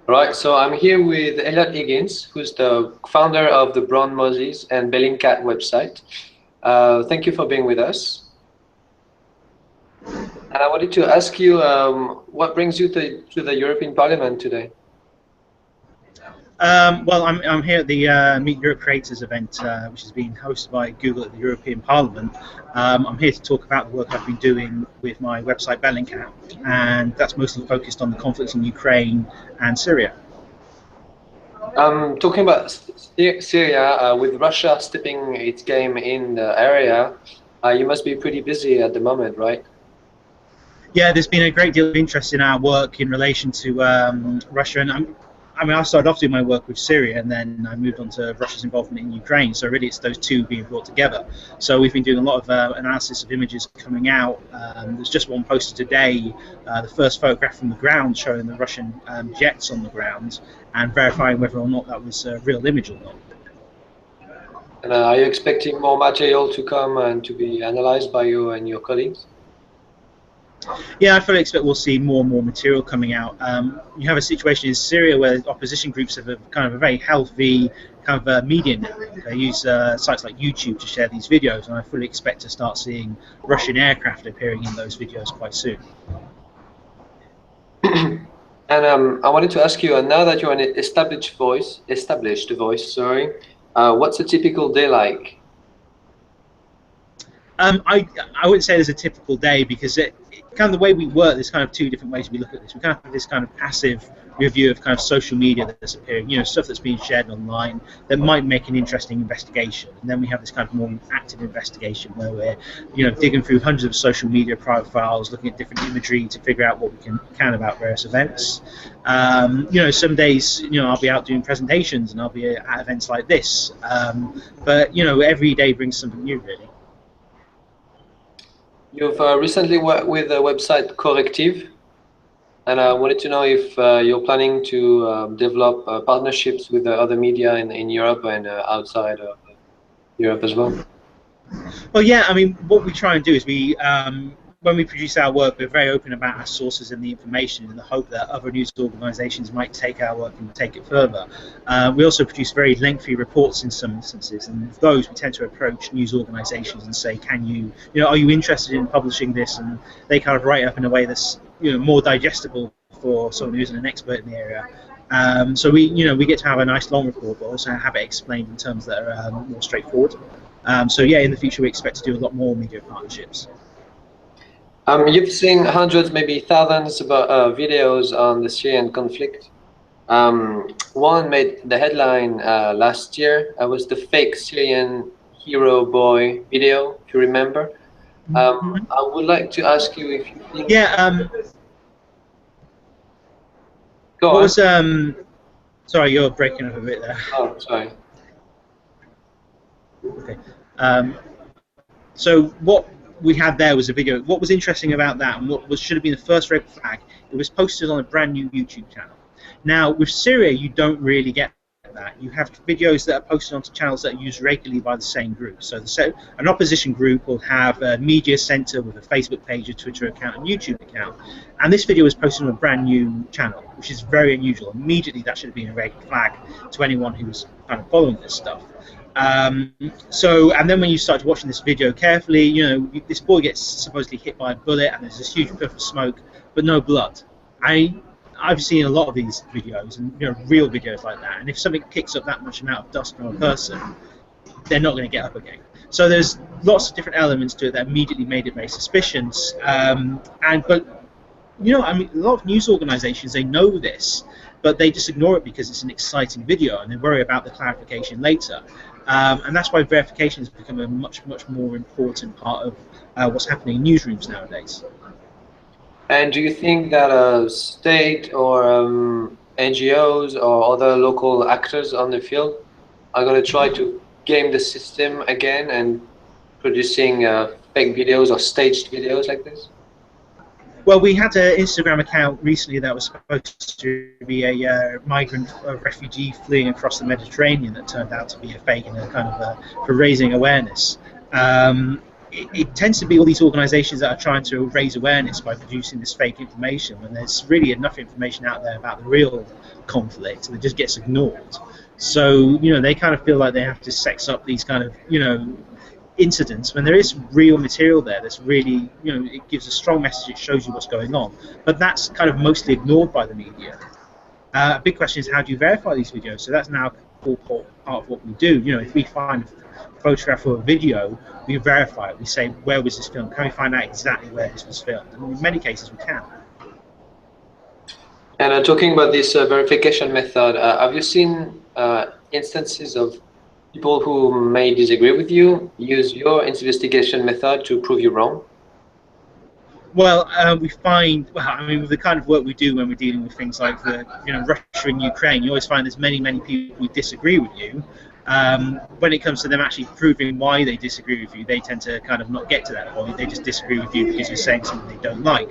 Right, so I'm here with Eliot Higgins, who's the founder of the Brown Moses and Bellingcat website. Thank you for being with us. And I wanted to ask you, what brings you to the European Parliament today? Well, I'm here at the Meet Europe Creators event, which is being hosted by Google at the European Parliament. I'm here to talk about the work I've been doing with my website Bellingcat, and that's mostly focused on the conflicts in Ukraine and Syria. Talking about Syria, with Russia stepping its game in the area, you must be pretty busy at the moment, right? Yeah, there's been a great deal of interest in our work in relation to Russia, and I started off doing my work with Syria, and then I moved on to Russia's involvement in Ukraine. So really, it's those two being brought together. So we've been doing a lot of analysis of images coming out. There's just one posted today, the first photograph from the ground showing the Russian jets on the ground, and verifying whether or not that was a real image or not. And are you expecting more material to come and to be analyzed by you and your colleagues? Yeah, I fully expect we'll see more and more material coming out. You have a situation in Syria where opposition groups have a kind of a very healthy kind of media network. They use sites like YouTube to share these videos, and I fully expect to start seeing Russian aircraft appearing in those videos quite soon. And I wanted to ask you, now that you're an established voice, sorry, what's a typical day like? I wouldn't say there's a typical day, because kind of the way we work, there's kind of two different ways we look at this. We kind of have this kind of passive review of kind of social media that's appearing, stuff that's being shared online that might make an interesting investigation. And then we have this kind of more active investigation where we're, digging through hundreds of social media profiles, looking at different imagery to figure out what we can about various events. Some days, I'll be out doing presentations and I'll be at events like this. But every day brings something new, really. You've recently worked with the website Corrective, and I wanted to know if you're planning to develop partnerships with other media in Europe and outside of Europe as well. Well, yeah, I mean, what we try and do is when we produce our work, we're very open about our sources and the information, in the hope that other news organisations might take our work and take it further. We also produce very lengthy reports in some instances, and with those we tend to approach news organisations and say, are you interested in publishing this? And they kind of write up in a way that's more digestible for someone who's an expert in the area. So we get to have a nice long report, but also have it explained in terms that are more straightforward. So yeah, in the future we expect to do a lot more media partnerships. You've seen hundreds, maybe thousands of videos on the Syrian conflict. One made the headline last year. Was the fake Syrian hero boy video, if you remember. I would like to ask you if you think... Yeah. Go on. Sorry, you're breaking up a bit there. Oh, sorry. Okay. So what we had there was a video. What was interesting about that, and what should have been the first red flag, it was posted on a brand new YouTube channel. Now, with Syria, you don't really get that. You have videos that are posted onto channels that are used regularly by the same group. So an opposition group will have a media center with a Facebook page, a Twitter account, and YouTube account. And this video was posted on a brand new channel, which is very unusual. Immediately, that should have been a red flag to anyone who's kind of following this stuff. And then when you start watching this video carefully, this boy gets supposedly hit by a bullet, and there's this huge puff of smoke, but no blood. I've seen a lot of these videos, and real videos like that. And if something kicks up that much amount of dust from a person, they're not going to get up again. So there's lots of different elements to it that immediately made it very suspicious. But a lot of news organisations, they know this, but they just ignore it because it's an exciting video, and they worry about the clarification later. And that's why verification has become a much more important part of what's happening in newsrooms nowadays. And do you think that state or NGOs or other local actors on the field are going to try to game the system again and producing fake videos or staged videos like this? Well, we had an Instagram account recently that was supposed to be a migrant refugee fleeing across the Mediterranean that turned out to be a fake and a kind of for raising awareness. it tends to be all these organisations that are trying to raise awareness by producing this fake information when there's really enough information out there about the real conflict that just gets ignored. So, they kind of feel like they have to sex up these kind of, incidents when there is real material there that's really, it gives a strong message, it shows you what's going on. But that's kind of mostly ignored by the media. A big question is, how do you verify these videos? So that's now all part of what we do. If we find a photograph or a video, we verify it. We say, where was this filmed? Can we find out exactly where this was filmed? And in many cases, we can. And talking about this verification method, have you seen instances of people who may disagree with you use your investigation method to prove you wrong? Well, we find, with the kind of work we do when we're dealing with things like Russia and Ukraine, you always find there's many people who disagree with you. When it comes to them actually proving why they disagree with you, they tend to kind of not get to that point. They just disagree with you because you're saying something they don't like.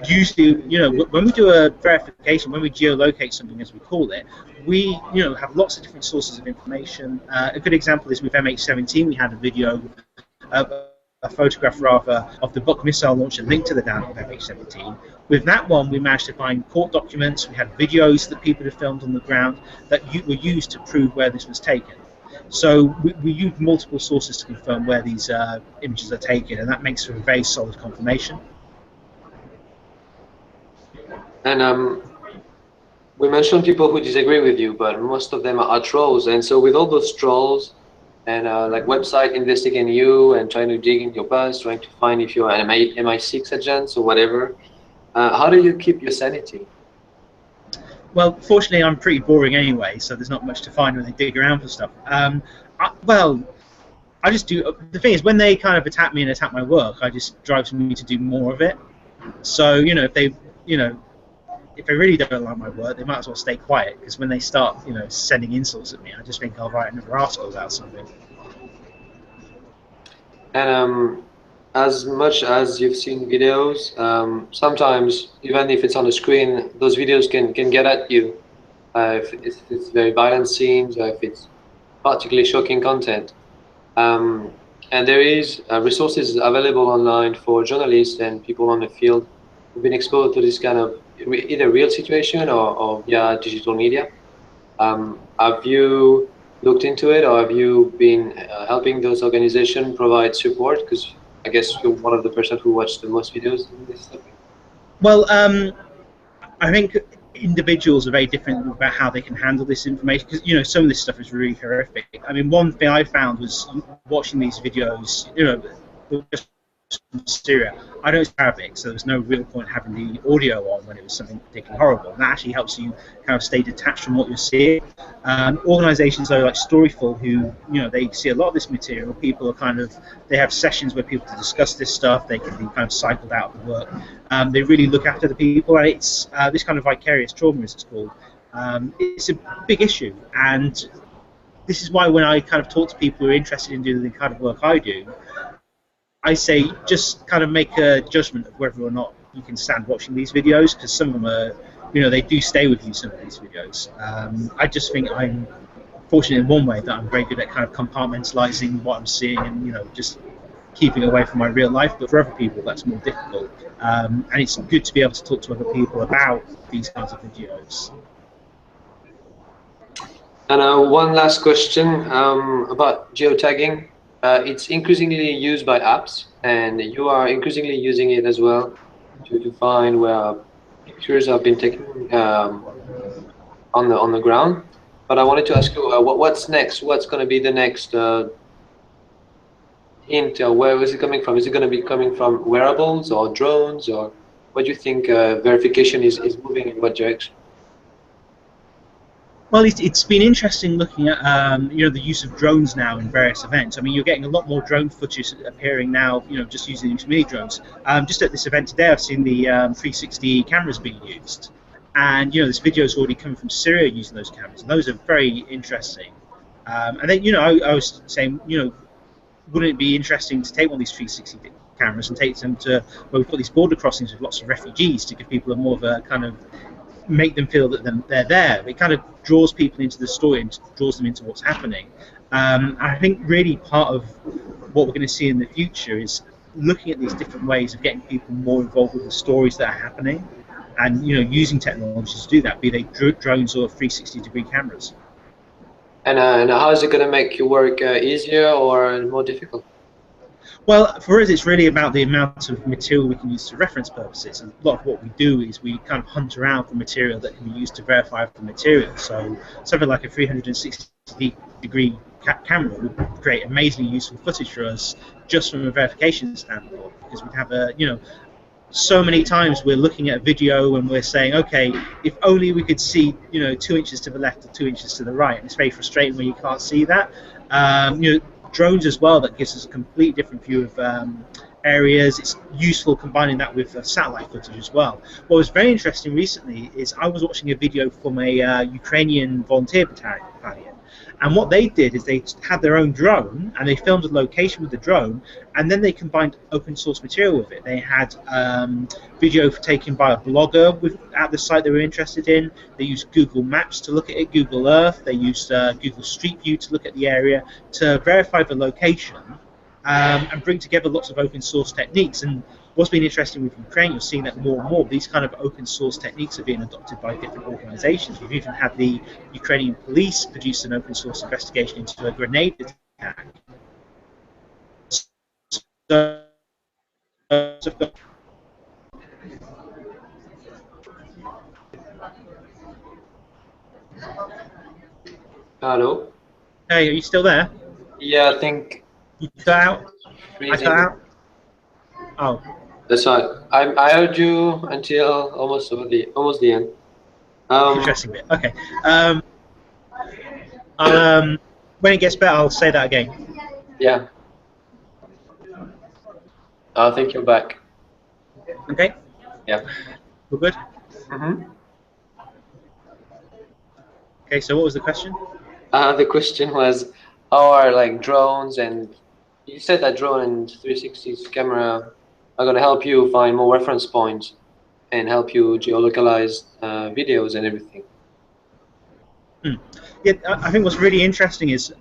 Usually, when we do a verification, when we geolocate something, as we call it, we, have lots of different sources of information. A good example is with MH17, we had a video, a photograph rather, of the Buk missile launcher linked to the down of MH17. With that one, we managed to find court documents, we had videos that people had filmed on the ground that were used to prove where this was taken. So we use multiple sources to confirm where these images are taken, and that makes for a very solid confirmation. And we mentioned people who disagree with you, but most of them are trolls. And so with all those trolls, and like website investigating you and trying to dig in your past, trying to find if you're an MI6 agent or whatever, how do you keep your sanity? Well, fortunately, I'm pretty boring anyway, so there's not much to find when they dig around for stuff. I just do. The thing is, when they kind of attack me and attack my work, I just drives me to do more of it. So if they, if they really don't like my work, they might as well stay quiet, because when they start, sending insults at me, I just think I'll write another article about something. And as much as you've seen videos, sometimes, even if it's on the screen, those videos can get at you. If it's very violent scenes, or if it's particularly shocking content. And there is resources available online for journalists and people on the field who've been exposed to this kind of either real situation or via digital media. Have you looked into it, or have you been helping those organizations provide support? Because I guess you're one of the person who watched the most videos in this topic. Well, I think individuals are very different about how they can handle this information, because some of this stuff is really horrific. I mean, one thing I found was watching these videos, just from Syria. I don't speak Arabic, so there's no real point having the audio on when it was something particularly horrible. And that actually helps you kind of stay detached from what you're seeing. Organisations though, like Storyful, who they see a lot of this material. People are they have sessions where people to discuss this stuff. They can be kind of cycled out of the work. They really look after the people, and it's this kind of vicarious trauma, as it's called. It's a big issue, and this is why when I kind of talk to people who are interested in doing the kind of work I do, I say just kind of make a judgment of whether or not you can stand watching these videos, because some of them are, they do stay with you, some of these videos. I just think I'm fortunate in one way that I'm very good at kind of compartmentalizing what I'm seeing and, just keeping away from my real life, but for other people that's more difficult. And it's good to be able to talk to other people about these kinds of videos. And one last question about geotagging. It's increasingly used by apps, and you are increasingly using it as well to find where pictures have been taken on the ground. But I wanted to ask you, what's next? What's going to be the next hint? Where is it coming from? Is it going to be coming from wearables or drones, or what do you think verification is moving in what direction? Well, it's been interesting looking at the use of drones now in various events. I mean, you're getting a lot more drone footage appearing now, just using mini drones. Just at this event today, I've seen the 360 cameras being used, and this video is already coming from Syria using those cameras, and those are very interesting. And then I was saying, wouldn't it be interesting to take one of these 360 cameras and take them to where we've got these border crossings with lots of refugees, to give people a more of a kind of make them feel that they're there. It kind of draws people into the story and draws them into what's happening. I think really part of what we're going to see in the future is looking at these different ways of getting people more involved with the stories that are happening, and using technology to do that, be they drones or 360-degree cameras. And how is it going to make your work easier or more difficult? Well, for us, it's really about the amount of material we can use for reference purposes. And a lot of what we do is we kind of hunt around for material that can be used to verify the material. So something like a 360-degree camera would create amazingly useful footage for us just from a verification standpoint, because we'd have so many times we're looking at a video and we're saying, okay, if only we could see 2 inches to the left or 2 inches to the right, and it's very frustrating when you can't see that. Drones as well, that gives us a completely different view of areas. It's useful combining that with satellite footage as well. What was very interesting recently is I was watching a video from a Ukrainian volunteer battalion, and what they did is they had their own drone and they filmed a location with the drone, and then they combined open source material with it. They had video taken by a blogger at the site they were interested in. They used Google Maps to look at it, Google Earth. They used Google Street View to look at the area to verify the location, and bring together lots of open source techniques. And what's been interesting with Ukraine, you're seeing that more and more these kind of open source techniques are being adopted by different organizations. We've even had the Ukrainian police produce an open source investigation into a grenade attack. Hello? Hey, are you still there? Yeah, I think... You cut out? I cut out? Oh. That's right. I heard you until almost the end. Interesting bit. Okay. When it gets better, I'll say that again. Yeah. I think you're back. Okay. Yeah. We're good. Mm-hmm. Okay. So what was the question? The question was, how are drones, and you said that drone and 360 camera are going to help you find more reference points and help you geolocalize videos and everything. Yeah, I think what's really interesting is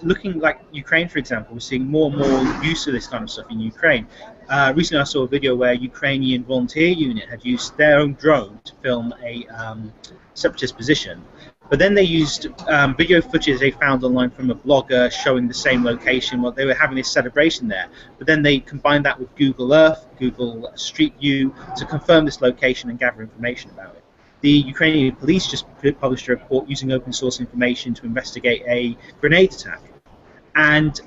looking like Ukraine, for example. We're seeing more and more use of this kind of stuff in Ukraine. Recently, I saw a video where a Ukrainian volunteer unit had used their own drone to film a separatist position. But then they used video footage they found online from a blogger showing the same location. Well, they were having this celebration there. But then they combined that with Google Earth, Google Street View to confirm this location and gather information about it. The Ukrainian police just published a report using open source information to investigate a grenade attack. And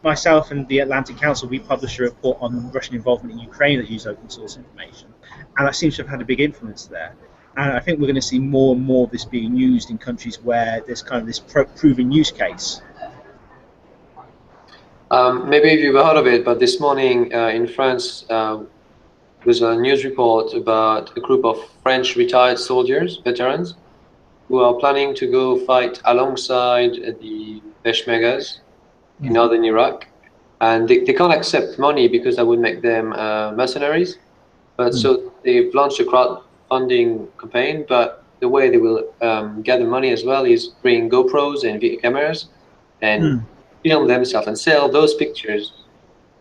myself and the Atlantic Council, we published a report on Russian involvement in Ukraine that used open source information. And that seems to have had a big influence there. And I think we're going to see more and more of this being used in countries where there's kind of this proven use case. Maybe you've heard of it, but this morning in France, there's a news report about a group of French retired soldiers, veterans, who are planning to go fight alongside the Peshmergas in northern Iraq. And they can't accept money because that would make them mercenaries. But so they've launched a crowdfunding campaign, but the way they will gather money as well is bring GoPros and video cameras and film themselves and sell those pictures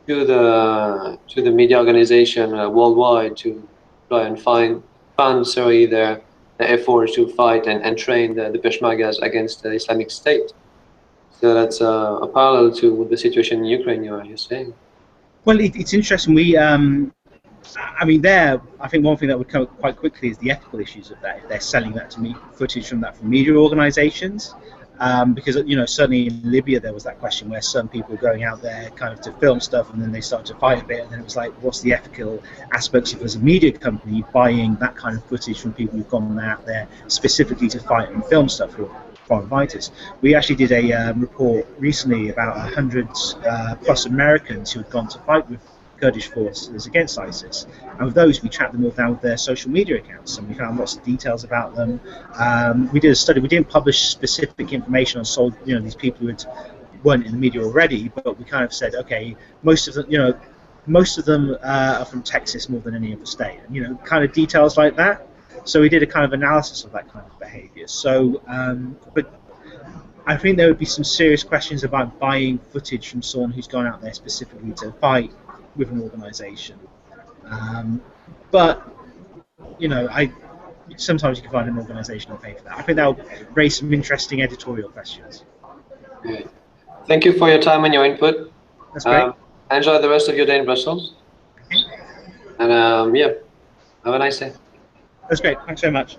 to the media organization worldwide to try and fund their efforts to fight and train the Peshmergas against the Islamic State. So that's a parallel to the situation in Ukraine you're saying. Well, it's interesting. I think one thing that would come up quite quickly is the ethical issues of that. If they're selling that to me, footage from media organizations. Because certainly in Libya there was that question where some people were going out there kind of to film stuff, and then they started to fight a bit, and then it was like, what's the ethical aspects of, as a media company, buying that kind of footage from people who've gone out there specifically to fight and film stuff for foreign fighters? We actually did a report recently about 100 plus Americans who had gone to fight with Kurdish forces against ISIS, and with those we tracked them all down with their social media accounts, and we found lots of details about them. We did a study. We didn't publish specific information on these people who weren't in the media already, but we kind of said, okay, most of them, most of them are from Texas more than any other state, and you know, kind of details like that. So we did a kind of analysis of that kind of behaviour. So, but I think there would be some serious questions about buying footage from someone who's gone out there specifically to fight with an organisation. But you know, sometimes you can find an organisation and pay for that. I think that'll raise some interesting editorial questions. Great. Thank you for your time and your input. That's great. Enjoy the rest of your day in Brussels. Okay. And yeah, have a nice day. That's great. Thanks very much.